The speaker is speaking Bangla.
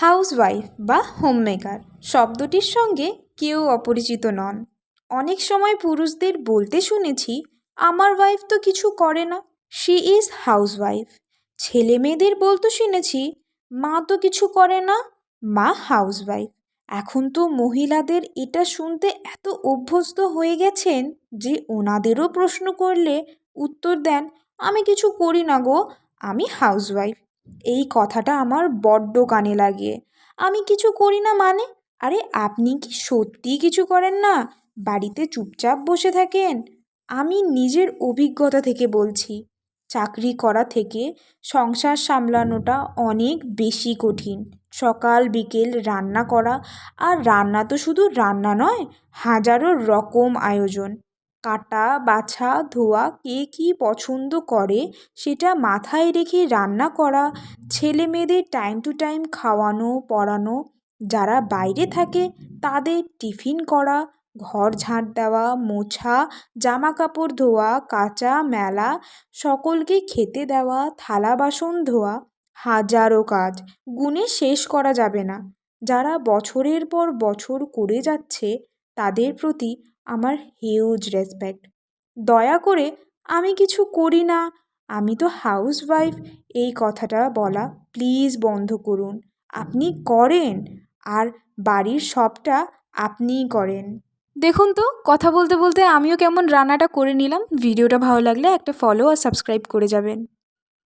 হাউসওয়াইফ বা হোমমেকার শব্দটির সঙ্গে কেউ অপরিচিত নন। অনেক সময় পুরুষদের বলতে শুনেছি, আমার ওয়াইফ তো কিছু করে না, শি ইজ হাউসওয়াইফ। ছেলে মেয়েদের বলতে শুনেছি, মা তো কিছু করে না, মা হাউসওয়াইফ। এখন তো মহিলাদের এটা শুনতে এত অভ্যস্ত হয়ে গেছেন যে ওনাদেরও প্রশ্ন করলে উত্তর দেন, আমি কিছু করি না গো, আমি হাউসওয়াইফ। এই কথাটা আমার বড্ড কানে লাগে। আমি কিছু করি না মানে? আরে আপনি কি সত্যিই কিছু করেন না? বাড়িতে চুপচাপ বসে থাকেন? আমি নিজের অভিজ্ঞতা থেকে বলছি, চাকরি করা থেকে সংসার সামলানোটা অনেক বেশি কঠিন। সকাল বিকেল রান্না করা, আর রান্না তো শুধু রান্না নয়, হাজারো রকম আয়োজন। কাটা বাছা ধোয়া, কে কী পছন্দ করে সেটা মাথায় রেখে রান্না করা, ছেলে মেয়েদের টাইম টু টাইম খাওয়ানো পড়ানো, যারা বাইরে থাকে তাদের টিফিন করা, ঘর ঝাঁট দেওয়া মোছা, জামা কাপড় ধোয়া কাচা মেলা, সকলকে খেতে দেওয়া, থালা বাসন ধোয়া, হাজারো কাজ গুণে শেষ করা যাবে না। যারা বছরের পর বছর করে যাচ্ছে তাদের প্রতি আমার হিউজ রেসপেক্ট। দয়া করে আমি কিছু করি না, আমি তো হাউসওয়াইফ, এই কথাটা বলা প্লিজ বন্ধ করুন। আপনি করেন, আর বাড়ির সবটা আপনিই করেন। দেখুন তো, কথা বলতে বলতে আমিও কেমন রান্নাটা করে নিলাম। ভিডিওটা ভালো লাগলে একটা ফলো আর সাবস্ক্রাইব করে যাবেন।